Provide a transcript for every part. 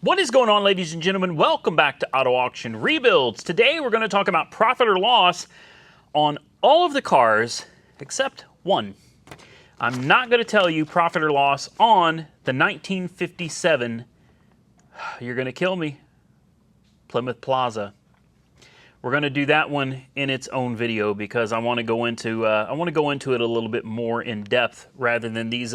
What is going on, ladies and gentlemen? Welcome back to Auto Auction Rebuilds. Today we're going to talk about profit or loss on all of the cars except one. I'm not going to tell you profit or loss on the 1957, you're going to kill me, Plymouth Plaza. We're going to do that one in its own video because I want to go into it a little bit more in depth rather than these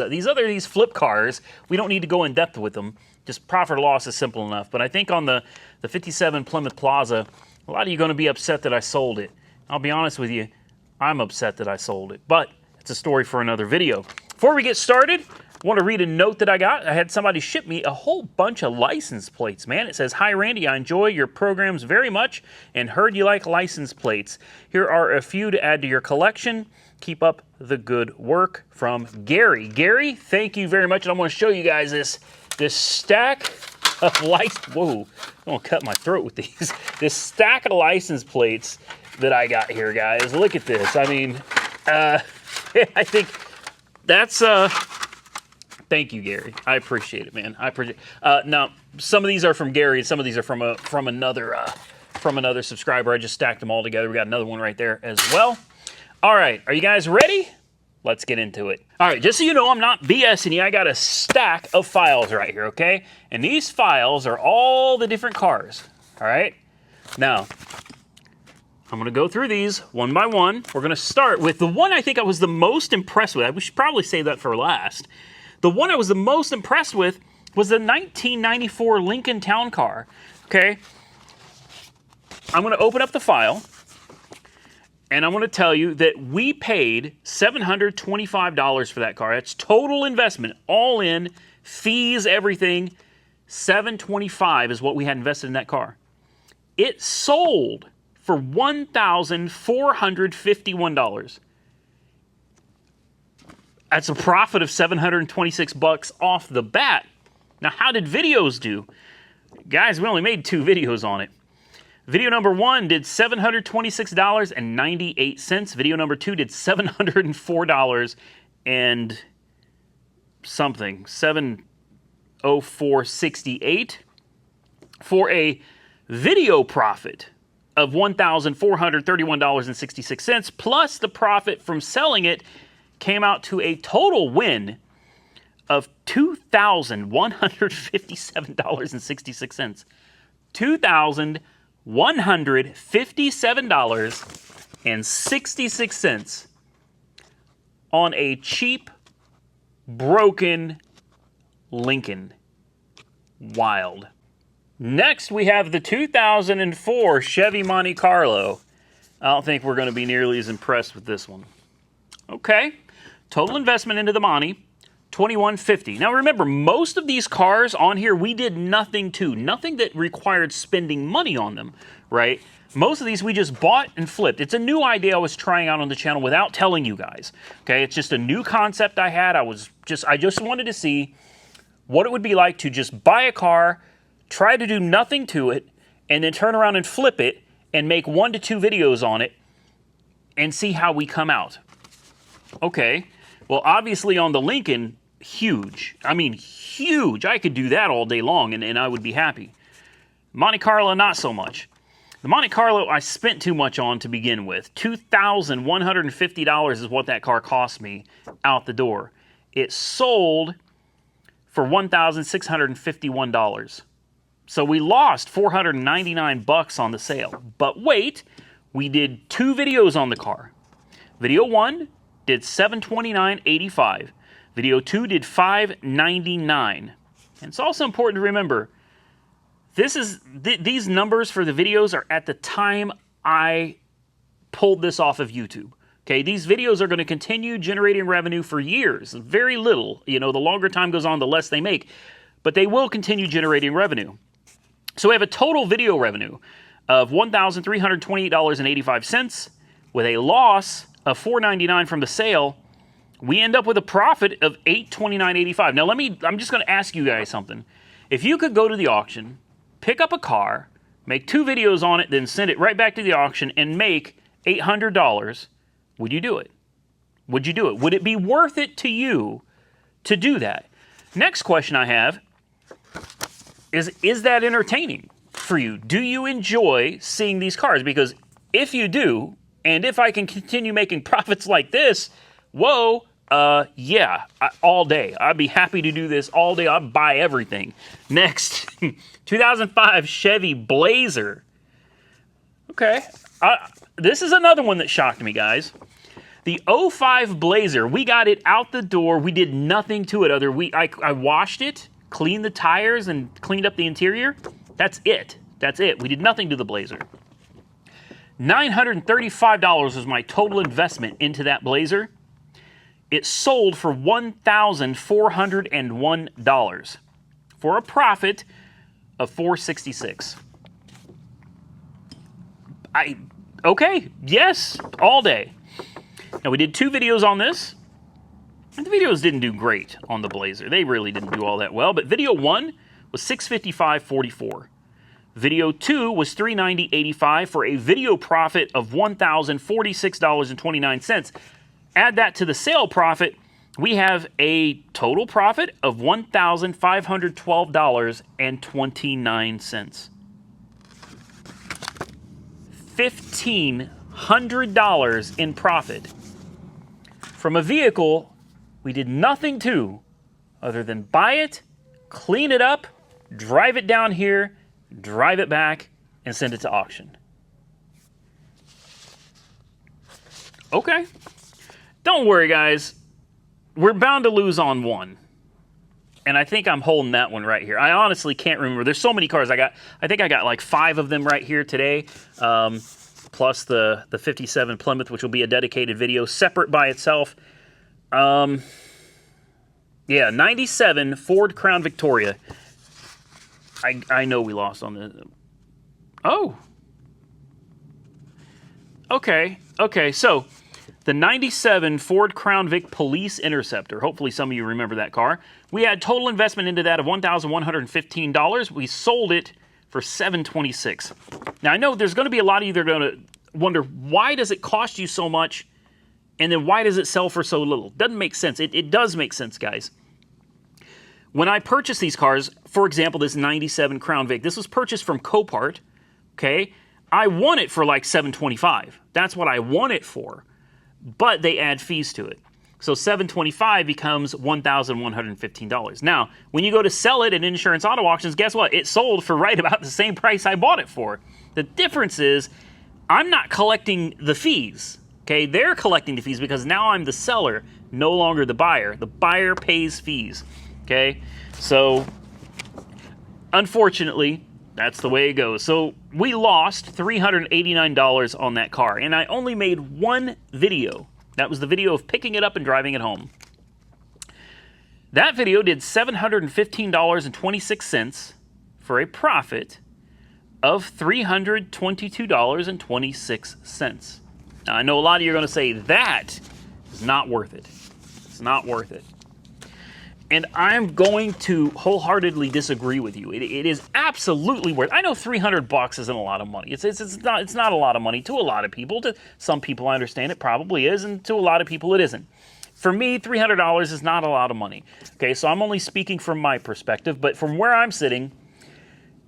flip cars. We don't need to go in depth with them. Just profit or loss is simple enough. But I think on the 57 Plymouth Plaza, a lot of you are going to be upset that I sold it. I'll be honest with you, I'm upset that I sold it. But it's a story for another video. Before we get started, I want to read a note that I got. I had somebody ship me a whole bunch of license plates, man. It says, "Hi, Randy. I enjoy your programs very much and heard you like license plates. Here are a few to add to your collection. Keep up the good work." From Gary. Gary, thank you very much. And I'm going to show you guys this stack of license. Whoa, I'm going to cut my throat with these. This stack of license plates that I got here, guys. Look at this. I mean, I think that's... Thank you, Gary. I appreciate it, man. I appreciate it. Now, some of these are from Gary, and some of these are from another subscriber. I just stacked them all together. We got another one right there as well. All right, are you guys ready? Let's get into it. All right, just so you know, I'm not BSing you. I got a stack of files right here, okay? And these files are all the different cars, all right? Now, I'm going to go through these one by one. We're going to start with the one I think I was the most impressed with. We should probably save that for last. The one I was the most impressed with was the 1994 Lincoln Town Car, okay? I'm going to open up the file, and I'm going to tell you that we paid $725 for that car. That's total investment, all in, fees, everything. $725 is what we had invested in that car. It sold for $1,451. That's a profit of $726 off the bat. Now, how did videos do? Guys, we only made 2 videos on it. Video number 1 did $726.98. Video number 2 did $704 and something, $704.68 for a video profit of $1,431.66, plus the profit from selling it came out to a total win of $2,157.66. $2,157.66 on a cheap, broken Lincoln. Wild. Next, we have the 2004 Chevy Monte Carlo. I don't think we're going to be nearly as impressed with this one. Okay, total investment into the Monte, $2,150. Now remember, most of these cars on here, we did nothing to. Nothing that required spending money on them, right? Most of these we just bought and flipped. It's a new idea I was trying out on the channel without telling you guys. Okay, it's just a new concept I had. I just wanted to see what it would be like to just buy a car, try to do nothing to it, and then turn around and flip it and make 1 to 2 videos on it and see how we come out. Okay, well, obviously on the Lincoln, huge. I mean, huge. I could do that all day long, and I would be happy. Monte Carlo, not so much. The Monte Carlo, I spent too much on to begin with. $2,150 is what that car cost me out the door. It sold for $1,651. So we lost $499 on the sale. But wait, we did 2 videos on the car. Video 1 did $729.85. Video 2 did $599. And it's also important to remember, these numbers for the videos are at the time I pulled this off of YouTube. Okay, these videos are going to continue generating revenue for years. Very little. You know, the longer time goes on, the less they make. But they will continue generating revenue. So we have a total video revenue of $1,328.85 with a loss of $499 from the sale. We end up with a profit of $829.85. Now I'm just going to ask you guys something. If you could go to the auction, pick up a car, make 2 videos on it, then send it right back to the auction and make $800, would you do it? Would you do it? Would it be worth it to you to do that? Next question I have Is that entertaining for you? Do you enjoy seeing these cars? Because if you do, and if I can continue making profits like this, whoa, yeah, all day. I'd be happy to do this all day. I'd buy everything. Next, 2005 Chevy Blazer. Okay, this is another one that shocked me, guys. The '05 Blazer, we got it out the door. We did nothing to it I washed it, cleaned the tires, and cleaned up the interior. That's it. That's it. We did nothing to the Blazer. $935 was my total investment into that Blazer. It sold for $1,401 for a profit of $466. Okay, yes, all day. Now, we did 2 videos on this. The videos didn't do great on the Blazer. They really didn't do all that well, but video 1 was $655.44. Video 2 was $390.85 for a video profit of $1,046.29. Add that to the sale profit, we have a total profit of $1,512.29. $1,500 in profit from a vehicle we did nothing to other than buy it, clean it up, drive it down here, drive it back, and send it to auction. Okay. Don't worry, guys. We're bound to lose on one. And I think I'm holding that one right here. I honestly can't remember. There's so many cars. I think I got like 5 of them right here today. Plus the 57 Plymouth, which will be a dedicated video separate by itself. Yeah, 97 Ford Crown Victoria. I know we lost on the... Oh. Okay, so the 97 Ford Crown Vic Police Interceptor. Hopefully some of you remember that car. We had total investment into that of $1,115. We sold it for $726. Now, I know there's going to be a lot of you that are going to wonder, why does it cost you so much, and then why does it sell for so little? Doesn't make sense. It does make sense, guys. When I purchased these cars, for example, this 97 Crown Vic, this was purchased from Copart, okay? I won it for like $725. That's what I won it for, but they add fees to it. So $725 becomes $1,115. Now, when you go to sell it at Insurance Auto Auctions, guess what? It sold for right about the same price I bought it for. The difference is I'm not collecting the fees, okay? They're collecting the fees because now I'm the seller, no longer the buyer. The buyer pays fees, okay? So, unfortunately, that's the way it goes. So we lost $389 on that car, and I only made one video. That was the video of picking it up and driving it home. That video did $715.26 for a profit of $322.26. Now, I know a lot of you are going to say that is not worth it. It's not worth it. And I'm going to wholeheartedly disagree with you. It is absolutely worth it. I know $300 isn't a lot of money. It's not a lot of money to a lot of people. To some people, I understand it probably is, and to a lot of people, it isn't. For me, $300 is not a lot of money. Okay, so I'm only speaking from my perspective, but from where I'm sitting,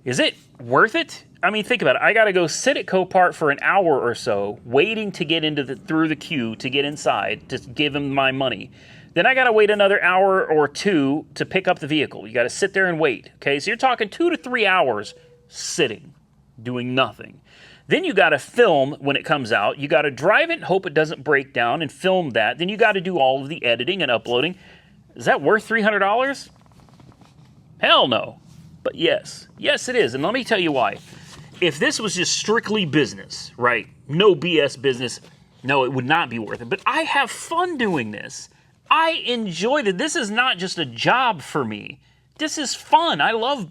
is it worth it? I mean, think about it. I got to go sit at Copart for an hour or so, waiting to get through the queue to get inside to give them my money. Then I got to wait another hour or 2 to pick up the vehicle. You got to sit there and wait. Okay, so you're talking 2 to 3 hours sitting, doing nothing. Then you got to film when it comes out. You got to drive it and hope it doesn't break down and film that. Then you got to do all of the editing and uploading. Is that worth $300? Hell no. But yes, it is. And let me tell you why. If this was just strictly business, right? No BS business, no, it would not be worth it. But I have fun doing this. I enjoyed it. This is not just a job for me. This is fun. I love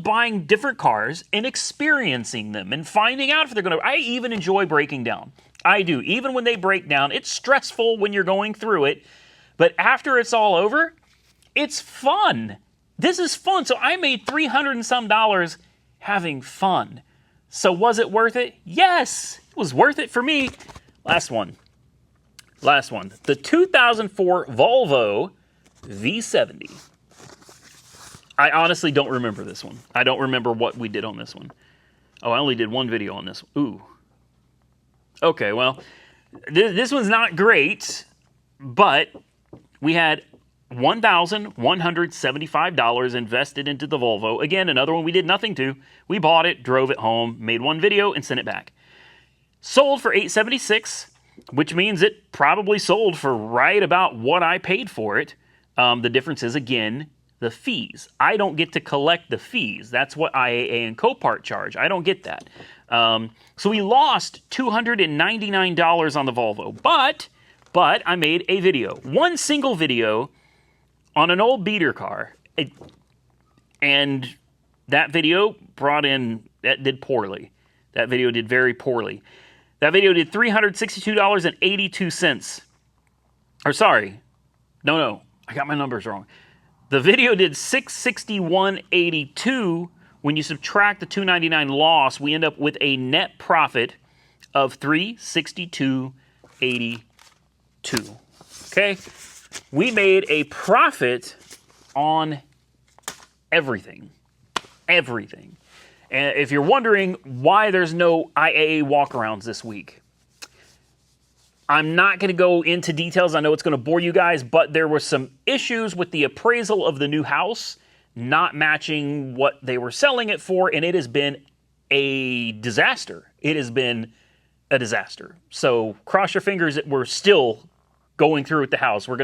buying different cars and experiencing them and finding out if they're going to... I even enjoy breaking down. I do. Even when they break down, it's stressful when you're going through it. But after it's all over, it's fun. This is fun. So I made $300 and some having fun. So was it worth it? Yes, it was worth it for me. Last one. The 2004 Volvo V70. I honestly don't remember this one. I don't remember what we did on this one. Oh, I only did one video on this. Ooh. Okay, well, this one's not great, but we had $1,175 invested into the Volvo. Again, another one we did nothing to. We bought it, drove it home, made one video, and sent it back. Sold for $876, which means it probably sold for right about what I paid for it. The difference is, again, the fees. I don't get to collect the fees. That's what IAA and Copart charge. I don't get that. So we lost $299 on the Volvo, but I made a video, one single video on an old beater car, and that video did poorly. That video did very poorly. That video did $362.82. Or sorry, no, I got my numbers wrong. The video did $661.82. When you subtract the $299 loss, we end up with a net profit of $362.82. Okay? We made a profit on everything. Everything. And if you're wondering why there's no IAA walkarounds this week, I'm not going to go into details. I know it's going to bore you guys, but there were some issues with the appraisal of the new house not matching what they were selling it for, and it has been a disaster. It has been a disaster. So cross your fingers that we're still going through with the house. We'll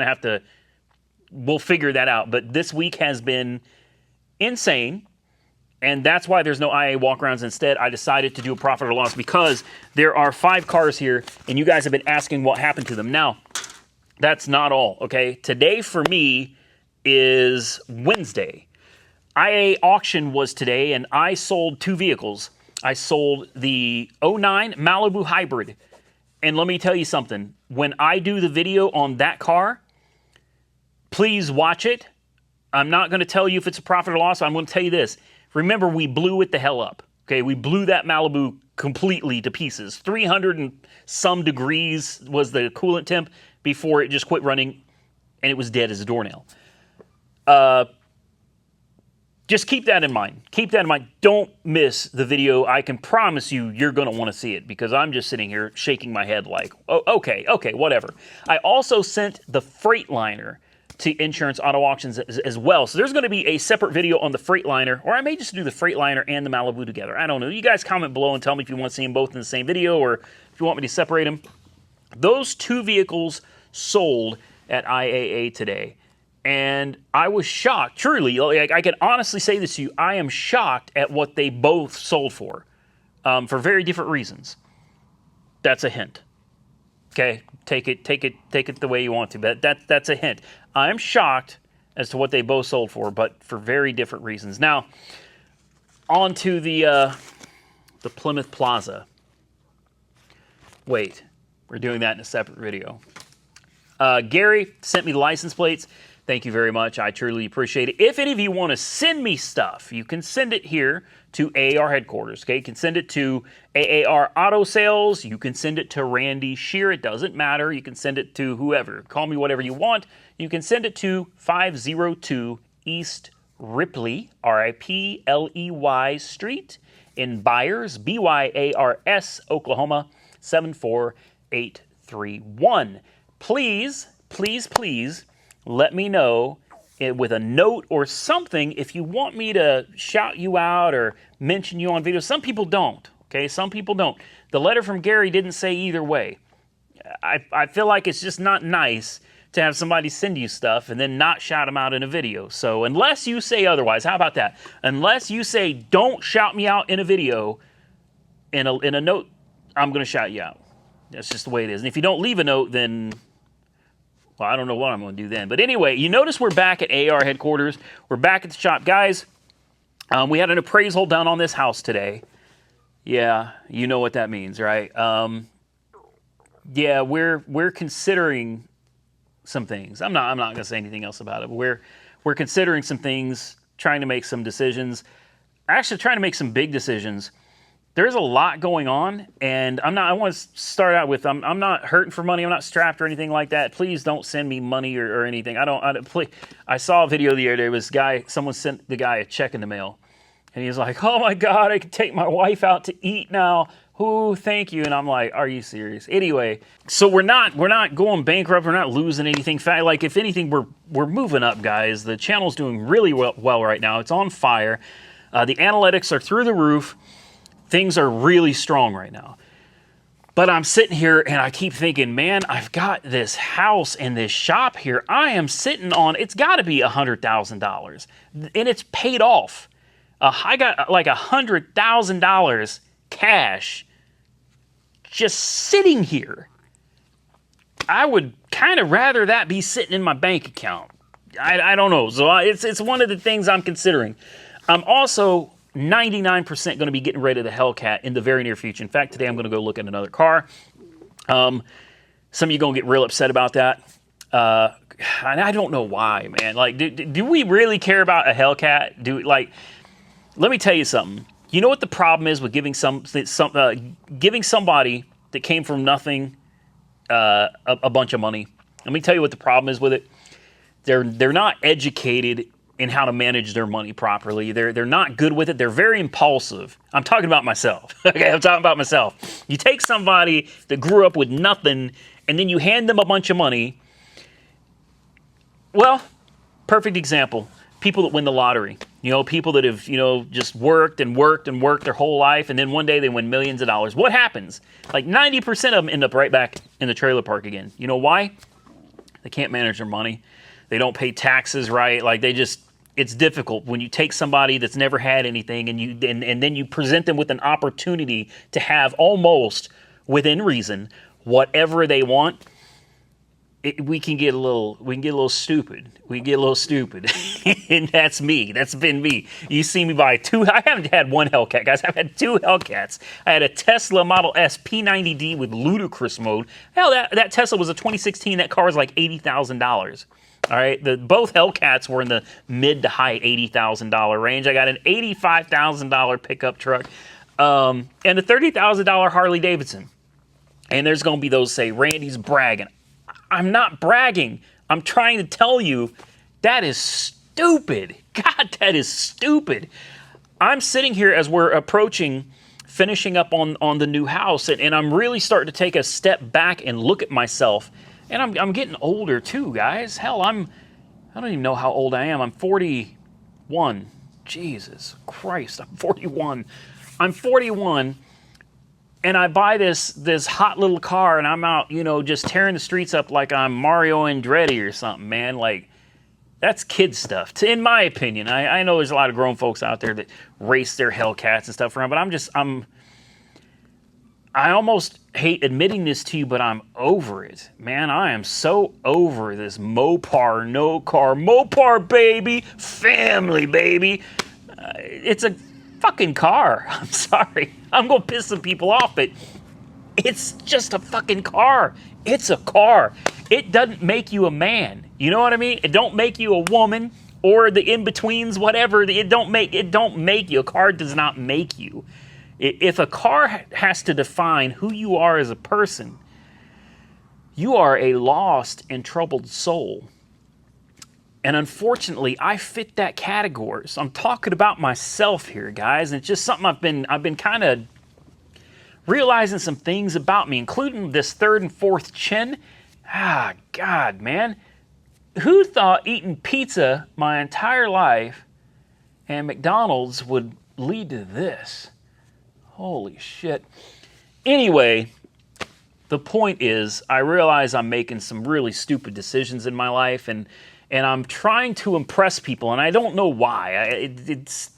figure that out. But this week has been insane, and that's why there's no IAA walkarounds. Instead, I decided to do a profit or loss because there are 5 cars here, and you guys have been asking what happened to them. Now, that's not all, okay? Today for me is Wednesday. IAA auction was today, and I sold 2 vehicles. I sold the 09 Malibu Hybrid, and let me tell you something. When I do the video on that car, please watch it. I'm not going to tell you if it's a profit or loss. I'm going to tell you this. Remember, we blew it the hell up. Okay, we blew that Malibu completely to pieces. 300 and some degrees was the coolant temp before it just quit running, and it was dead as a doornail. Just keep that in mind. Keep that in mind. Don't miss the video. I can promise you, you're going to want to see it because I'm just sitting here shaking my head like, oh, okay, whatever. I also sent the Freightliner to Insurance Auto Auctions as well. So there's going to be a separate video on the Freightliner, or I may just do the Freightliner and the Malibu together. I don't know. You guys comment below and tell me if you want to see them both in the same video or if you want me to separate them. Those 2 vehicles sold at IAA today. And I was shocked, truly. Like, I can honestly say this to you. I am shocked at what they both sold for very different reasons. That's a hint. Okay, take it the way you want to. But that's a hint. I'm shocked as to what they both sold for, but for very different reasons. Now, on to the Plymouth Plaza. Wait, we're doing that in a separate video. Gary sent me the license plates. Thank you very much. I truly appreciate it. If any of you want to send me stuff, you can send it here to AAR headquarters. Okay, you can send it to AAR Auto Sales. You can send it to Randy Shear. It doesn't matter. You can send it to whoever. Call me whatever you want. You can send it to 502 East Ripley, Ripley Street in Byers, Byars, Oklahoma, 74831. Please, please, please, let me know with a note or something if you want me to shout you out or mention you on video. Some people don't, okay? Some people don't. The letter from Gary didn't say either way. I feel like it's just not nice to have somebody send you stuff and then not shout them out in a video. So unless you say otherwise, how about that? Unless you say don't shout me out in a video, in a note, I'm going to shout you out. That's just the way it is. And if you don't leave a note, then... well, I don't know what I'm going to do then. But anyway, you notice we're back at AR headquarters. We're back at the shop. Guys, we had an appraisal done on this house today. Yeah, you know what that means, right? Yeah, we're considering some things. I'm not going to say anything else about it. But we're considering some things, trying to make some decisions. Actually, trying to make some big decisions. there's a lot going on, and I want to start out with, I'm not hurting for money. I'm not strapped or anything like that. Please don't send me money or anything. Please. I saw a video the other day. It was someone sent the guy a check in the mail, and he's like, oh my God, I can take my wife out to eat now. Ooh, thank you. And I'm like, are you serious? Anyway, so we're not going bankrupt. We're not losing anything. Like, if anything, we're moving up, guys. The channel's doing really well right now. It's on fire. The analytics are through the roof. Things are really strong right now. But I'm sitting here and I keep thinking, man, I've got this house and this shop here. I am sitting on, it's got to be $100,000. And it's paid off. I got like $100,000 cash just sitting here. I would kind of rather that be sitting in my bank account. I don't know. So it's one of the things I'm considering. I'm also 99% going to be getting rid of the Hellcat in the very near future. In fact, today I'm going to go look at another car. Some of you going to get real upset about that. And I don't know why, man. Like, do we really care about a Hellcat? Let me tell you something. You know what the problem is with giving giving somebody that came from nothing a bunch of money? Let me tell you what the problem is with it. They're not educated in how to manage their money properly. They're not good with it. They're very impulsive. I'm talking about myself. Okay, I'm talking about myself. You take somebody that grew up with nothing and then you hand them a bunch of money. Well, perfect example. People that win the lottery. You know, people that have, just worked and worked and worked their whole life, and then one day they win millions of dollars. What happens? Like 90% of them end up right back in the trailer park again. You know why? They can't manage their money. They don't pay taxes right. Like, it's difficult when you take somebody that's never had anything and then you present them with an opportunity to have almost within reason whatever they want. We can get a little stupid. And that's me. That's been me. You see me buy I haven't had one Hellcat, guys. I've had two Hellcats. I had a Tesla Model S P90D with ludicrous mode. Hell, that Tesla was a 2016. That car was like $80,000. All right, both Hellcats were in the mid to high $80,000 range. I got an $85,000 pickup truck and a $30,000 Harley Davidson. And there's going to be those say, Randy's bragging. I'm not bragging. I'm trying to tell you that is stupid. God, that is stupid. I'm sitting here as we're finishing up on the new house, and I'm really starting to take a step back and look at myself. And I'm getting older too, guys. Hell, I don't even know how old I am. I'm 41. Jesus Christ, I'm 41. I'm 41. And I buy this hot little car, and I'm out, just tearing the streets up like I'm Mario Andretti or something, man. Like, that's kid stuff, in my opinion. I know there's a lot of grown folks out there that race their Hellcats and stuff around, but I almost hate admitting this to you, but I'm over it. Man, I am so over this Mopar, no car, Mopar, baby, family, baby. It's a fucking car. I'm sorry. I'm going to piss some people off, but it's just a fucking car. It's a car. It doesn't make you a man. You know what I mean? It don't make you a woman or the in-betweens, whatever. It don't make you. A car does not make you. If a car has to define who you are as a person, you are a lost and troubled soul. And unfortunately, I fit that category. So I'm talking about myself here, guys. And it's just something I've been kind of realizing some things about me, including this third and fourth chin. Ah, God, man. Who thought eating pizza my entire life and McDonald's would lead to this? Holy shit. Anyway, the point is, I realize I'm making some really stupid decisions in my life, and I'm trying to impress people, and I don't know why. It's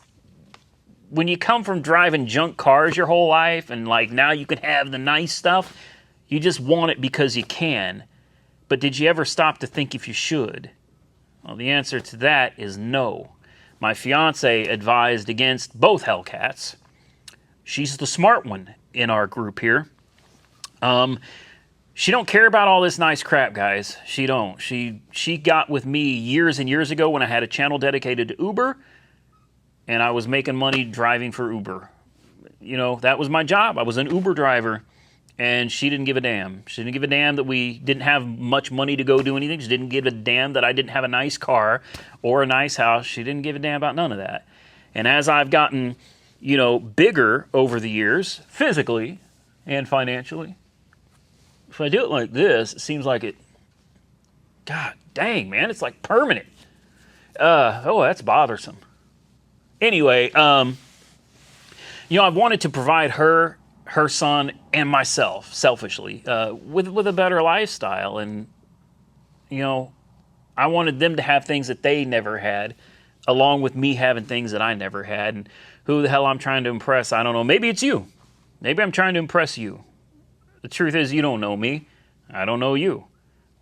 when you come from driving junk cars your whole life, and like now you can have the nice stuff, you just want it because you can. But did you ever stop to think if you should? Well, the answer to that is no. My fiance advised against both Hellcats. She's the smart one in our group here. She don't care about all this nice crap, guys. She don't. She got with me years and years ago when I had a channel dedicated to Uber, and I was making money driving for Uber. you know, that was my job. I was an Uber driver, and she didn't give a damn. She didn't give a damn that we didn't have much money to go do anything. She didn't give a damn that I didn't have a nice car or a nice house. She didn't give a damn about none of that. And as I've gotten, you know, bigger over the years, physically and financially, if I do it like this, it seems like it, God dang, man, it's like permanent. Oh, that's bothersome. Anyway, you know, I've wanted to provide her son, and myself, selfishly, with a better lifestyle. And, you know, I wanted them to have things that they never had, along with me having things that I never had. And who the hell I'm trying to impress, I don't know. Maybe it's you. Maybe I'm trying to impress you. The truth is, you don't know me. I don't know you.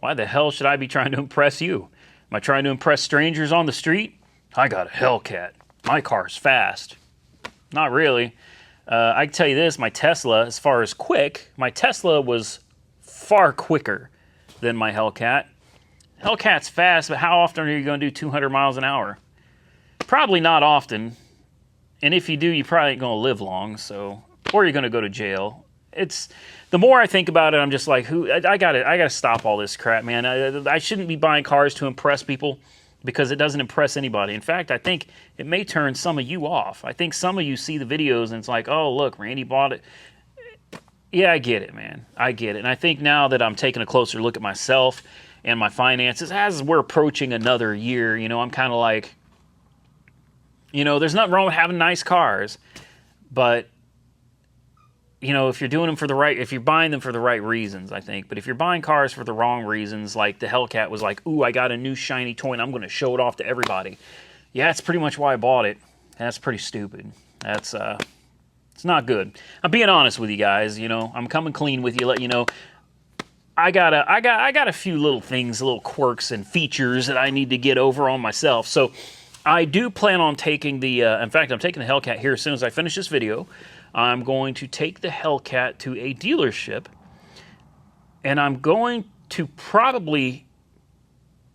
Why the hell should I be trying to impress you? Am I trying to impress strangers on the street? I got a Hellcat. My car's fast. Not really. I can tell you this, my Tesla, as far as quick, my Tesla was far quicker than my Hellcat. Hellcat's fast, but how often are you going to do 200 miles an hour? Probably not often. And if you do, you probably ain't going to live long, so, or you're going to go to jail. It's, the more I think about it, I'm just like, I gotta stop all this crap, man. I shouldn't be buying cars to impress people, because it doesn't impress anybody. In fact, I think it may turn some of you off. I think some of you see the videos and it's like, oh, look, Randy bought it. Yeah, I get it, man. I get it. And I think now that I'm taking a closer look at myself and my finances, as we're approaching another year, you know, I'm kind of like, you know, there's nothing wrong with having nice cars, but, you know, if you're doing them for the right, if you're buying them for the right reasons, I think. But if you're buying cars for the wrong reasons, like the Hellcat was like, ooh, I got a new shiny toy and I'm going to show it off to everybody. Yeah, that's pretty much why I bought it. That's pretty stupid. That's, it's not good. I'm being honest with you guys, you know. I'm coming clean with you, let you know. I got a few little things, little quirks and features that I need to get over on myself. So I do plan on taking the, in fact, I'm taking the Hellcat here as soon as I finish this video. I'm going to take the Hellcat to a dealership, and I'm going to probably,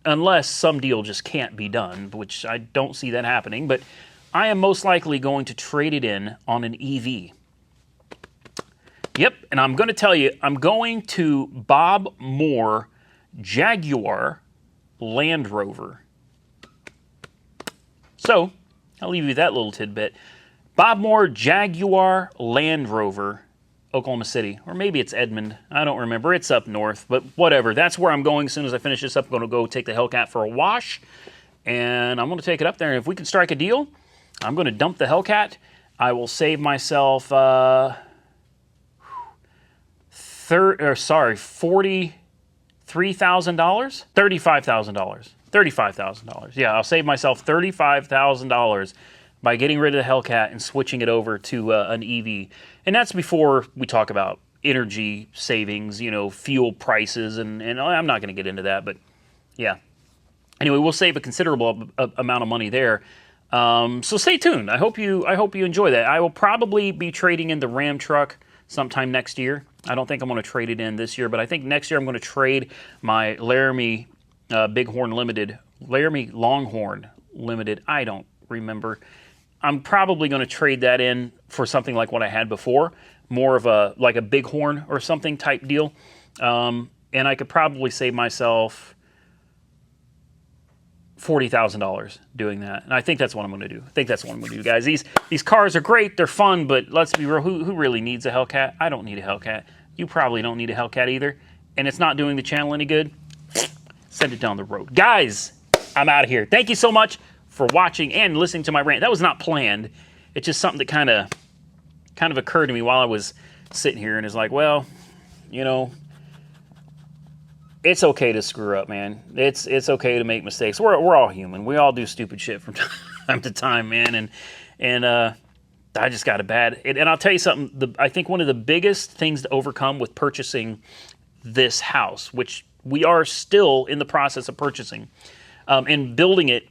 unless some deal just can't be done, which I don't see that happening, but I am most likely going to trade it in on an EV. Yep, and I'm going to tell you, I'm going to Bob Moore Jaguar Land Rover. So, I'll leave you that little tidbit. Bob Moore Jaguar Land Rover, Oklahoma City. Or maybe it's Edmond. I don't remember. It's up north, but whatever. That's where I'm going as soon as I finish this up. I'm going to go take the Hellcat for a wash, and I'm going to take it up there. And if we can strike a deal, I'm going to dump the Hellcat. I will save myself, $43,000? $35,000. $35,000. Yeah, I'll save myself $35,000 by getting rid of the Hellcat and switching it over to an EV. And that's before we talk about energy savings, you know, fuel prices, and I'm not going to get into that, but yeah. Anyway, we'll save a considerable amount of money there. So stay tuned. I hope you enjoy that. I will probably be trading in the Ram truck sometime next year. I don't think I'm going to trade it in this year, but I think next year I'm going to trade my Laramie Bighorn Limited, Laramie Longhorn Limited. I don't remember. I'm probably going to trade that in for something like what I had before, more of a like a Bighorn or something type deal, and I could probably save myself $40,000 doing that. And I think that's what I'm going to do. I think that's what I'm going to do, guys. These cars are great. They're fun, but let's be real. Who really needs a Hellcat? I don't need a Hellcat. You probably don't need a Hellcat either. And it's not doing the channel any good. Send it down the road. Guys, I'm out of here. Thank you so much for watching and listening to my rant. That was not planned. It's just something that kind of occurred to me while I was sitting here, and it's like, well, you know, it's okay to screw up, man. It's okay to make mistakes. We're all human. We all do stupid shit from time to time, man. And I just got a bad. And I'll tell you something. I think one of the biggest things to overcome with purchasing this house, which we are still in the process of purchasing, and building it.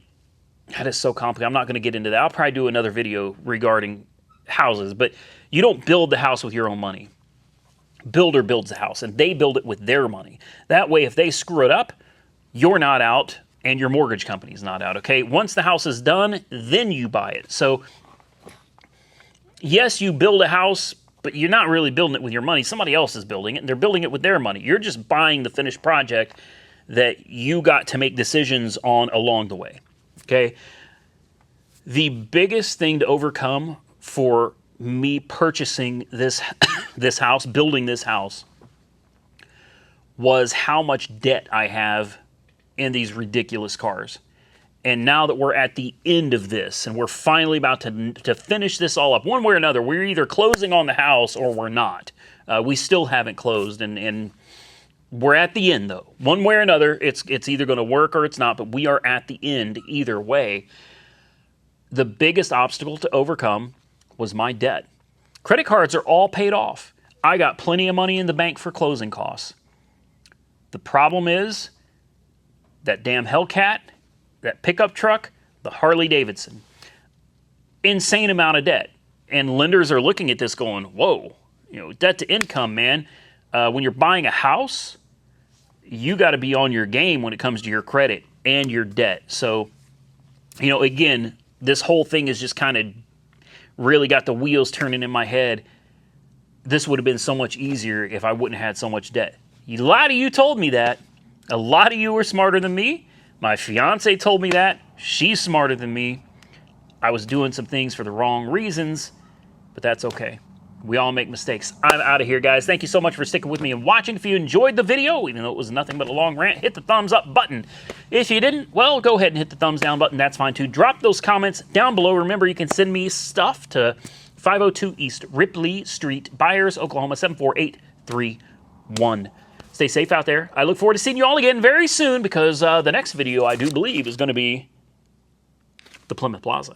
That is so complicated. I'm not going to get into that. I'll probably do another video regarding houses. But you don't build the house with your own money. Builder builds the house, and they build it with their money. That way, if they screw it up, you're not out, and your mortgage company's not out, okay? Once the house is done, then you buy it. So yes, you build a house, but you're not really building it with your money. Somebody else is building it, and they're building it with their money. You're just buying the finished project that you got to make decisions on along the way, okay? The biggest thing to overcome for me purchasing this, this house, building this house, was how much debt I have in these ridiculous cars. And now that we're at the end of this and we're finally about to finish this all up, one way or another, we're either closing on the house or we're not. We still haven't closed, and we're at the end, though. One way or another, it's either going to work or it's not, but we are at the end either way. The biggest obstacle to overcome was my debt. Credit cards are all paid off. I got plenty of money in the bank for closing costs. The problem is that damn Hellcat, that pickup truck, the Harley Davidson. Insane amount of debt. And lenders are looking at this going, whoa, you know, debt to income, man. When you're buying a house, you got to be on your game when it comes to your credit and your debt. So, you know, again, this whole thing is just kind of really got the wheels turning in my head. This would have been so much easier if I wouldn't have had so much debt. A lot of you told me that. A lot of you were smarter than me. My fiance told me that. She's smarter than me. I was doing some things for the wrong reasons, but that's okay. We all make mistakes. I'm out of here, guys. Thank you so much for sticking with me and watching. If you enjoyed the video, even though it was nothing but a long rant, hit the thumbs up button. If you didn't, well, go ahead and hit the thumbs down button. That's fine, too. Drop those comments down below. Remember, you can send me stuff to 502 East Ripley Street, Byers, Oklahoma, 74831. Stay safe out there. I look forward to seeing you all again very soon, because the next video, I do believe, is going to be the Plymouth Plaza.